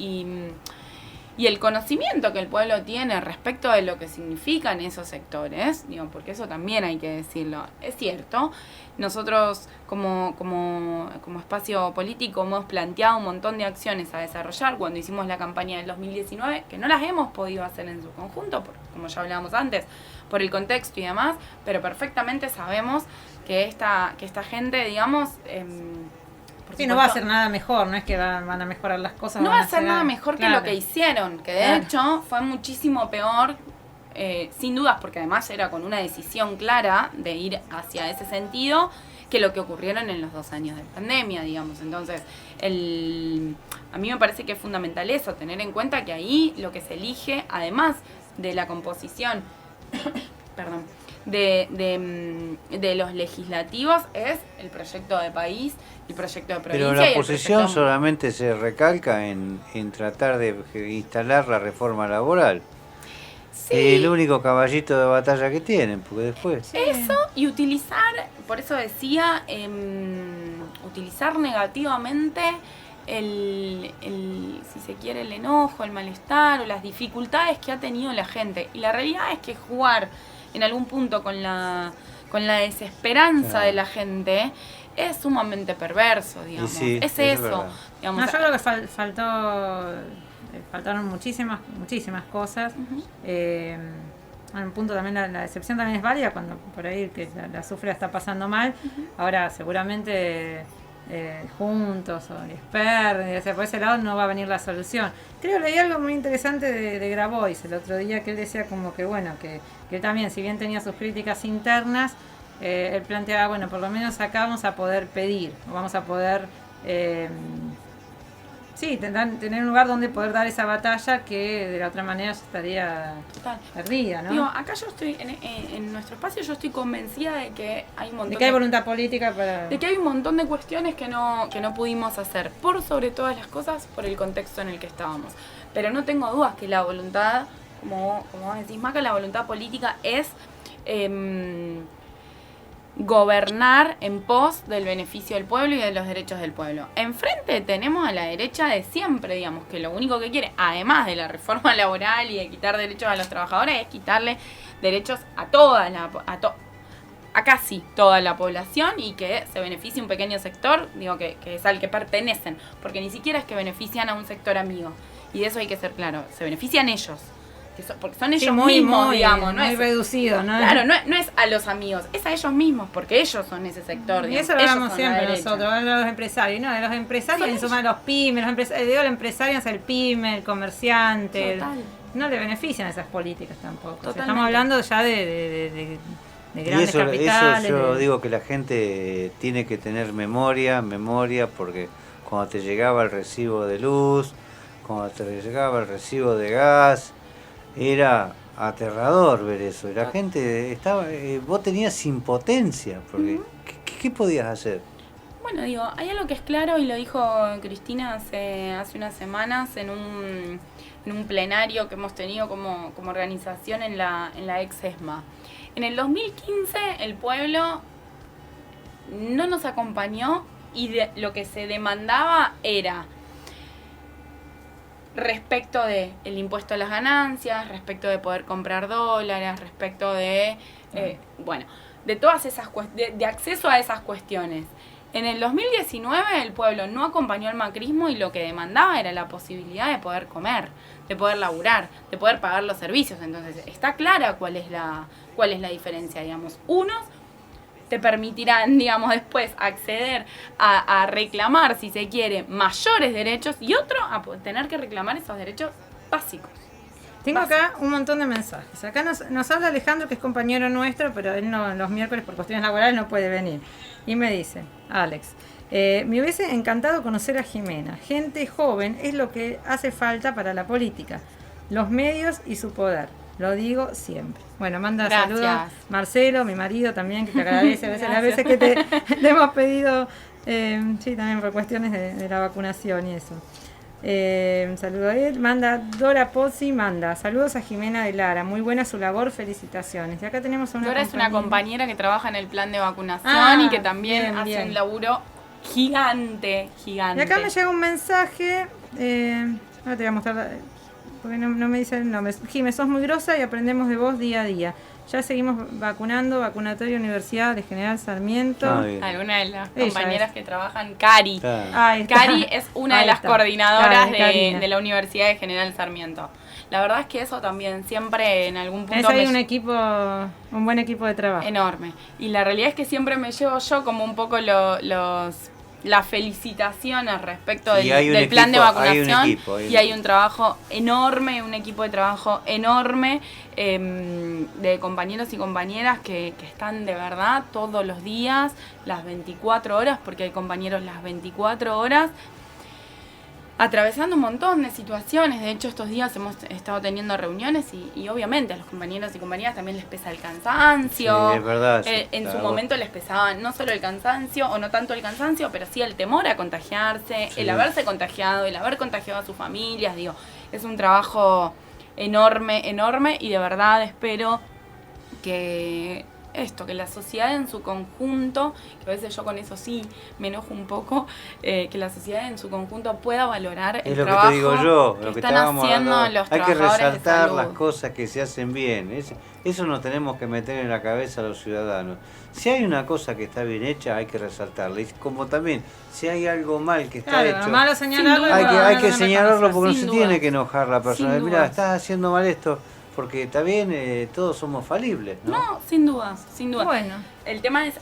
el conocimiento que el pueblo tiene respecto de lo que significan esos sectores, digo, porque eso también hay que decirlo, es cierto. Nosotros como espacio político hemos planteado un montón de acciones a desarrollar cuando hicimos la campaña del 2019, que no las hemos podido hacer en su conjunto, como ya hablábamos antes, por el contexto y demás, pero perfectamente sabemos que esta gente, digamos... Sí, no va a ser nada mejor, no es que van a mejorar las cosas. No va a ser nada mejor que lo que hicieron, que de Claro. hecho fue muchísimo peor, sin dudas, porque además era con una decisión clara de ir hacia ese sentido, que lo que ocurrieron en los 2 años de pandemia, digamos. Entonces, a mí me parece que es fundamental eso, tener en cuenta que ahí lo que se elige, además de la composición, perdón, de los legislativos, es el proyecto de país, el proyecto de provincia. Pero la y el oposición proyecto... solamente se recalca en tratar de instalar la reforma laboral. es el único caballito de batalla que tienen, porque después... Eso, y utilizar, por eso decía, utilizar negativamente si se quiere, el enojo, el malestar o las dificultades que ha tenido la gente. Y la realidad es que jugar en algún punto con la desesperanza de la gente es sumamente perverso, digamos. Sí, es eso. Digamos. No, yo creo que faltaron muchísimas cosas. En un punto también la decepción también es válida cuando por ahí que la sufre está pasando mal. Ahora seguramente juntos o expertos, o sea, por ese lado no va a venir la solución. Creo que leí algo muy interesante de Grabois el otro día, que él decía como que bueno, que él también, si bien tenía sus críticas internas, él planteaba, bueno, por lo menos acá vamos a poder pedir, o vamos a poder tener un lugar donde poder dar esa batalla que de la otra manera ya estaría perdida, ¿no? Digo, acá yo estoy, en nuestro espacio yo estoy convencida de que hay un montón de que hay voluntad política de que hay un montón de cuestiones que no pudimos hacer, por sobre todas las cosas, por el contexto en el que estábamos. Pero no tengo dudas que la voluntad, como decís, Maca, la voluntad política es gobernar en pos del beneficio del pueblo y de los derechos del pueblo. Enfrente tenemos a la derecha de siempre, digamos, que lo único que quiere, además de la reforma laboral y de quitar derechos a los trabajadores, es quitarle derechos a a casi toda la población y que se beneficie un pequeño sector, digo, que es al que pertenecen, porque ni siquiera es que benefician a un sector amigo, y de eso hay que ser claro, se benefician ellos. Porque son ellos mismos, digamos, no es reducido, ¿no? Claro, no es a los amigos, es a ellos mismos, porque ellos son ese sector. Y eso lo hablamos siempre nosotros, de los empresarios, ¿no? De los empresarios, en suma de los pymes, digo, el empresario es el pyme, el comerciante, no le benefician esas políticas tampoco. O sea, estamos hablando ya de grandes capitales. Eso yo digo que la gente tiene que tener memoria, porque cuando te llegaba el recibo de luz, cuando te llegaba el recibo de gas, era aterrador ver eso. Y la gente estaba, vos tenías impotencia, porque ¿qué podías hacer? Bueno, digo, hay algo que es claro y lo dijo Cristina hace unas semanas en un plenario que hemos tenido como organización en la ex ESMA. En el 2015 el pueblo no nos acompañó y lo que se demandaba era respecto de el impuesto a las ganancias, respecto de poder comprar dólares, respecto de de todas esas de acceso a esas cuestiones. En el 2019 el pueblo no acompañó al macrismo y lo que demandaba era la posibilidad de poder comer, de poder laburar, de poder pagar los servicios. Entonces está clara cuál es la diferencia, digamos. Unos te permitirán, digamos, después acceder a reclamar, si se quiere, mayores derechos, y otro a tener que reclamar esos derechos básicos. Tengo acá un montón de mensajes. Acá nos habla Alejandro, que es compañero nuestro, pero él los miércoles por cuestiones laborales no puede venir. Y me dice, Alex, me hubiese encantado conocer a Jimena. Gente joven es lo que hace falta para la política. Los medios y su poder. Lo digo siempre. Bueno, manda saludos Marcelo, mi marido también, que te agradece a veces, las veces que te hemos pedido, también por cuestiones de la vacunación y eso. Un saludo a él. Manda Dora Pozzi, saludos a Jimena de Lara, muy buena su labor, felicitaciones. Y acá tenemos a una Dora es una compañera que trabaja en el plan de vacunación y que también hace un laburo gigante. Y acá me llega un mensaje, ahora te voy a mostrar, porque no me dice el nombre. Jimé, sos muy grosa y aprendemos de vos día a día. Ya seguimos vacunando, Vacunatorio Universidad de General Sarmiento. Alguna de las compañeras que trabajan, Cari. Cari es una de las coordinadoras de la Universidad de General Sarmiento. La verdad es que eso también siempre en algún punto... Hay un buen equipo de trabajo. Enorme. Y la realidad es que siempre me llevo yo como un poco las felicitaciones respecto del plan de vacunación. Y hay un trabajo enorme, un equipo de trabajo enorme de compañeros y compañeras que están de verdad todos los días, las 24 horas, porque hay compañeros las 24 horas, atravesando un montón de situaciones. De hecho, estos días hemos estado teniendo reuniones y obviamente a los compañeros y compañeras también les pesa el cansancio. Sí, es verdad. En su momento les pesaba no solo el cansancio, o no tanto el cansancio, pero sí el temor a contagiarse, el haberse contagiado, el haber contagiado a sus familias. Digo, es un trabajo enorme, enorme, y de verdad espero que la sociedad en su conjunto, que a veces yo con eso sí me enojo un poco, que la sociedad en su conjunto pueda valorar el trabajo que te digo yo, que lo que están estábamos haciendo hablando. los Hay que trabajadores de resaltar salud. las cosas que se hacen bien. Eso nos tenemos que meter en la cabeza a los ciudadanos. Si hay una cosa que está bien hecha, hay que resaltarla. Y como también, si hay algo mal que está hecho, malo señalarlo. hay que señalarlo porque no Sin se dudas. tiene que enojar la persona. Sin Mira, dudas. estás haciendo mal esto. Porque está bien, todos somos falibles, ¿no? No, sin dudas, sin dudas. Bueno. El tema es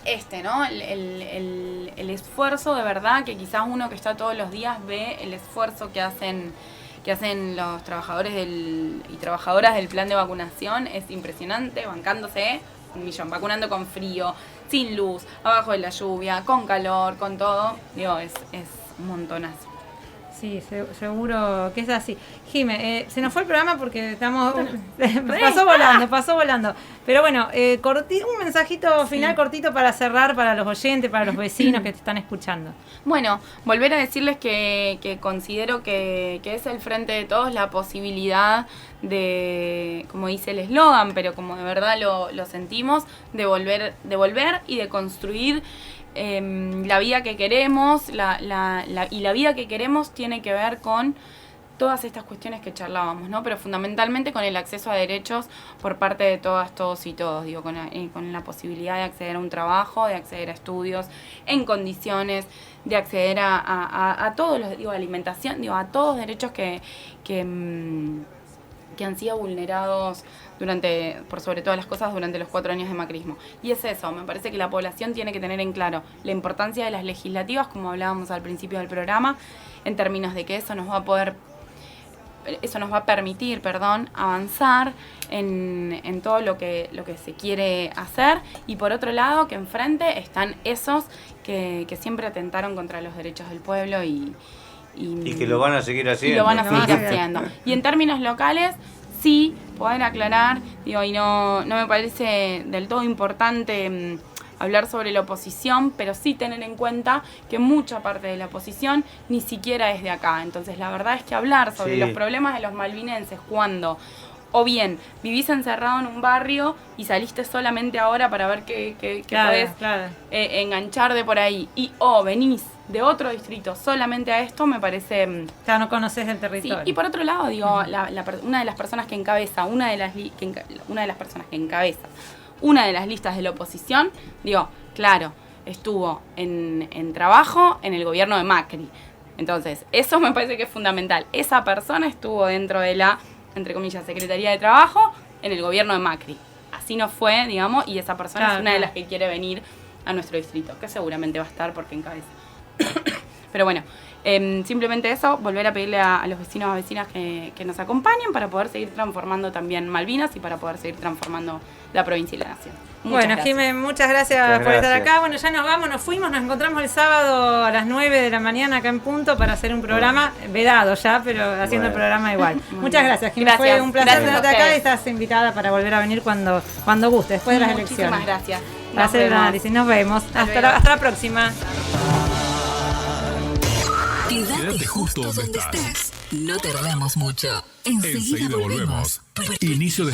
¿no? El esfuerzo de verdad, que quizás uno que está todos los días ve el esfuerzo que hacen los trabajadores y trabajadoras del plan de vacunación, es impresionante, bancándose 1 millón, vacunando con frío, sin luz, abajo de la lluvia, con calor, con todo. Digo, es un montonazo. Sí, seguro que es así. Jime, se nos fue el programa porque estamos... pasó volando. Pero bueno, un mensajito final cortito para cerrar para los oyentes, para los vecinos que te están escuchando. Bueno, volver a decirles que considero que es el frente de todos la posibilidad de, como dice el eslogan, pero como de verdad lo sentimos, de volver y de construir la vida que queremos, y la vida que queremos tiene que ver con todas estas cuestiones que charlábamos, ¿no? Pero fundamentalmente con el acceso a derechos por parte de todas, todos y todos, digo, con la posibilidad de acceder a un trabajo, de acceder a estudios en condiciones, de acceder a todos los, digo, alimentación, digo, a todos derechos que han sido vulnerados por sobre todas las cosas durante los 4 años de macrismo. Y es eso, me parece que la población tiene que tener en claro la importancia de las legislativas, como hablábamos al principio del programa, en términos de que eso nos va a permitir, avanzar en todo lo que se quiere hacer, y por otro lado que enfrente están esos que siempre atentaron contra los derechos del pueblo y que lo van a seguir haciendo. Y lo van a seguir haciendo. Y en términos locales, sí, poder aclarar, digo, y no me parece del todo importante hablar sobre la oposición, pero sí tener en cuenta que mucha parte de la oposición ni siquiera es de acá. Entonces la verdad es que hablar sobre los problemas de los malvinenses cuando o bien vivís encerrado en un barrio y saliste solamente ahora para ver qué podés enganchar de por ahí, o venís de otro distrito solamente a esto, me parece... Ya no conoces el territorio. Sí, y por otro lado, digo, una de las personas que encabeza, una de las listas de la oposición, digo, claro, estuvo en trabajo en el gobierno de Macri. Entonces, eso me parece que es fundamental. Esa persona estuvo dentro de la, entre comillas, Secretaría de Trabajo en el gobierno de Macri. Así no fue, digamos, y esa persona es una de las que quiere venir a nuestro distrito, que seguramente va a estar porque encabeza. Pero bueno, simplemente eso, volver a pedirle a los vecinos y vecinas que nos acompañen para poder seguir transformando también Malvinas y para poder seguir transformando la provincia y la nación. Bueno, Jimé, muchas gracias por estar acá. Bueno, ya nos vamos, nos fuimos, nos encontramos el sábado a las 9 de la mañana acá en punto para hacer un programa vedado ya, pero haciendo el programa igual. Muchas gracias, Jimé. Fue un placer tenerte acá y estás invitada para volver a venir cuando guste, después de las elecciones. Muchísimas gracias. Para hacer el análisis. Nos vemos. Hasta la próxima. Quédate justo donde estás. No tardamos mucho. Enseguida volvemos. Inicio de